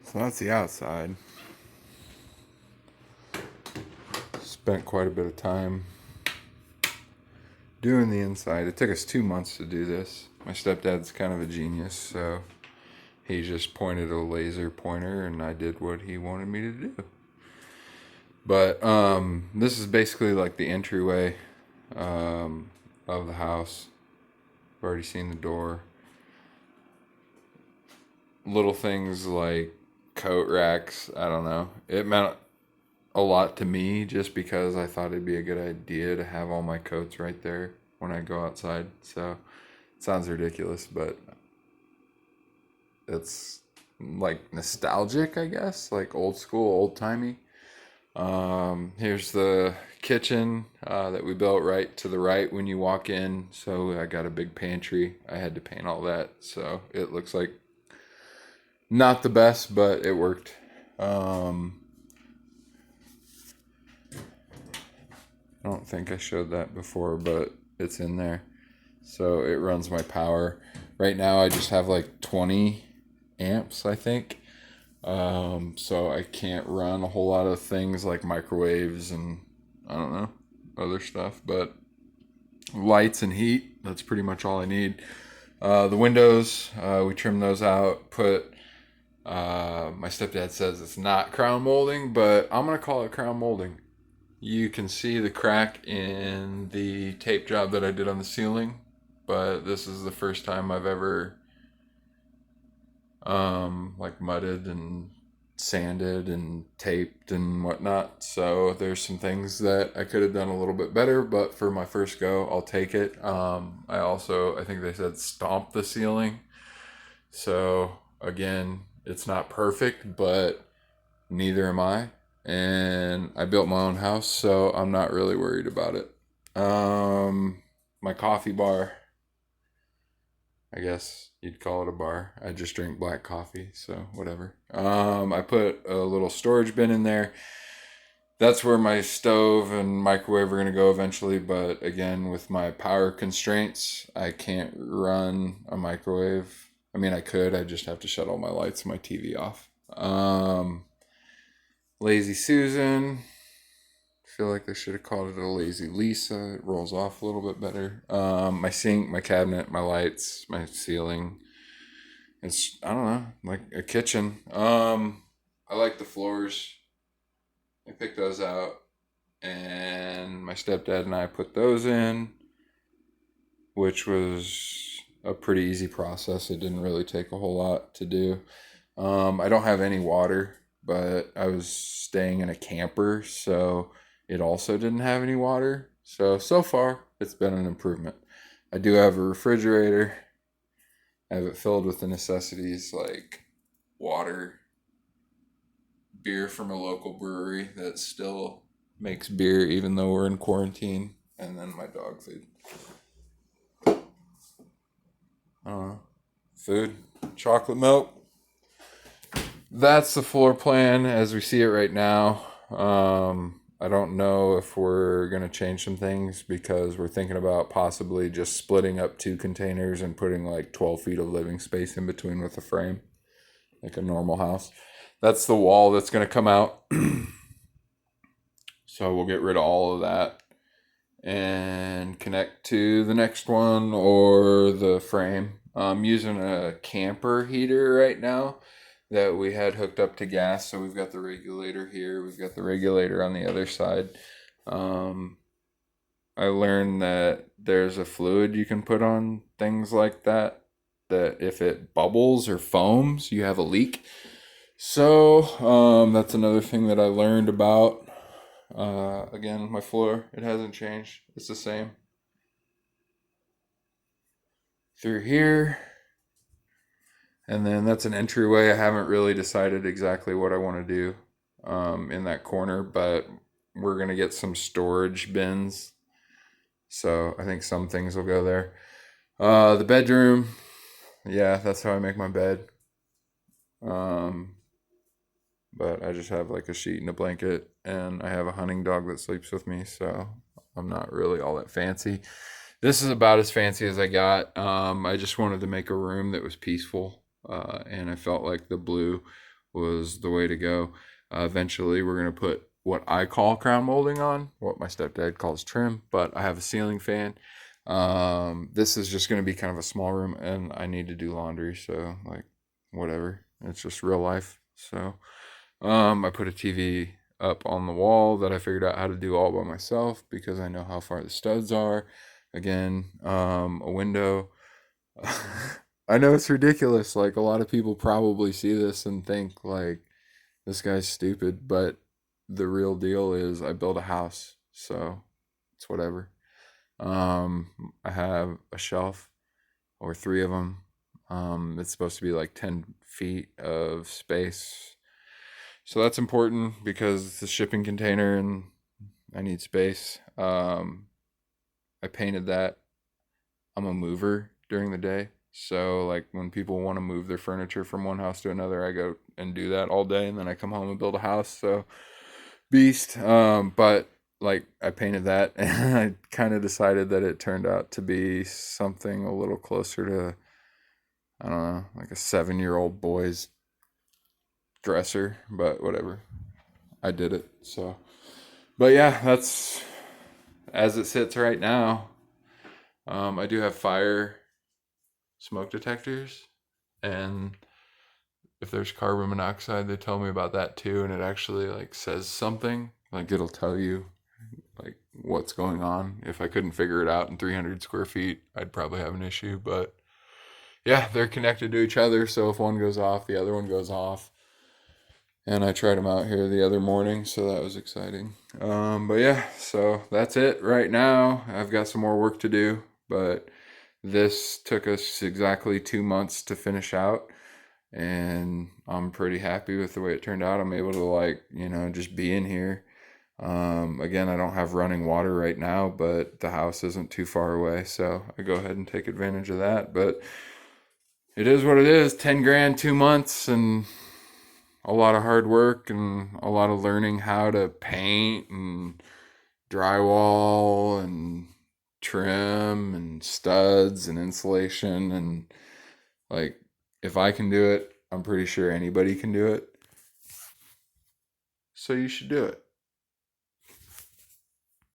So that's the outside. Spent quite a bit of time doing the inside. It took us 2 months to do this. My stepdad's kind of a genius, so he just pointed a laser pointer and I did what he wanted me to do. But this is basically like the entryway of the house. I've already seen the door. Little things like coat racks, I don't know. It meant a lot to me just because I thought it'd be a good idea to have all my coats right there when I go outside. So it sounds ridiculous, but it's like nostalgic, I guess, like old school, old timey. Here's the kitchen that we built right to the right when you walk in. So I got a big pantry. I had to paint all that, so it looks like not the best, but it worked. I don't think I showed that before, but it's in there. So it runs my power. Right now I just have like 20 amps, I think. So I can't run a whole lot of things like microwaves and I don't know, other stuff. But lights and heat, that's pretty much all I need. The windows, we trimmed those out, put my stepdad says it's not crown molding, but I'm going to call it crown molding. You can see the crack in the tape job that I did on the ceiling, but this is the first time I've ever like mudded and sanded and taped and whatnot. So there's some things that I could have done a little bit better, but for my first go, I'll take it. I think they said stomp the ceiling. So again, it's not perfect, but neither am I. And I built my own house, so I'm not really worried about it. My coffee bar, I guess you'd call it a bar. I just drink black coffee, so whatever. I put a little storage bin in there. That's where my stove and microwave are going to go eventually, but again, with my power constraints, I can't run a microwave. I mean, I could, I just have to shut all my lights and my TV off. Lazy Susan. I feel like they should have called it a Lazy Lisa. It rolls off a little bit better. My sink, my cabinet, my lights, my ceiling. It's, I don't know, like a kitchen. I like the floors. I picked those out, and my stepdad and I put those in, which was a pretty easy process. It didn't really take a whole lot to do. I don't have any water, but I was staying in a camper, so it also didn't have any water. So far, it's been an improvement. I do have a refrigerator. I have it filled with the necessities like water, beer from a local brewery that still makes beer even though we're in quarantine, and then my dog food. Food, chocolate milk. That's the floor plan as we see it right now. I don't know if we're going to change some things because we're thinking about possibly just splitting up 2 containers and putting like 12 feet of living space in between with a frame, like a normal house. That's the wall that's going to come out. So we'll get rid of all of that and connect to the next one or the frame. I'm using a camper heater right now that we had hooked up to gas. So we've got the regulator here. We've got the regulator on the other side. I learned that there's a fluid you can put on things like that, that if it bubbles or foams, you have a leak. So that's another thing that I learned about. Again, my floor, it hasn't changed. It's the same. Through here. And then that's an entryway. I haven't really decided exactly what I want to do in that corner, but we're going to get some storage bins. So I think some things will go there. The bedroom, yeah, that's how I make my bed. But I just have like a sheet and a blanket, and I have a hunting dog that sleeps with me, so I'm not really all that fancy. This is about as fancy as I got. I just wanted to make a room that was peaceful, and I felt like the blue was the way to go. Eventually, we're going to put what I call crown molding on, what my stepdad calls trim, but I have a ceiling fan. This is just going to be kind of a small room, and I need to do laundry, so like whatever. It's just real life. So I put a TV up on the wall that I figured out how to do all by myself because I know how far the studs are. Again, a window. I know it's ridiculous. Like a lot of people probably see this and think like this guy's stupid, but the real deal is I built a house, so it's whatever. I have a shelf or three of them. It's supposed to be like 10 feet of space. So that's important because it's a shipping container and I need space. I painted that. I'm a mover during the day. So like when people want to move their furniture from one house to another, I go and do that all day and then I come home and build a house. So beast. But like I painted that and I kind of decided that it turned out to be something a little closer to, I don't know, like a 7-year-old boy's dresser, but whatever. I did it. So, but yeah, that's as it sits right now. I do have fire smoke detectors, and if there's carbon monoxide, they tell me about that too, and it actually like says something. Like it'll tell you like what's going on. If I couldn't figure it out in 300 square feet, I'd probably have an issue. But yeah, they're connected to each other, so if one goes off, the other one goes off. And I tried them out here the other morning, so that was exciting. But yeah, so that's it right now. I've got some more work to do, but this took us exactly 2 months to finish out, and I'm pretty happy with the way it turned out. I'm able to like, just be in here. Again, I don't have running water right now, but the house isn't too far away, so I go ahead and take advantage of that. But it is what it is. 10 grand, 2 months, and a lot of hard work and a lot of learning how to paint and drywall and trim and studs and insulation. And like, if I can do it, I'm pretty sure anybody can do it. So you should do it.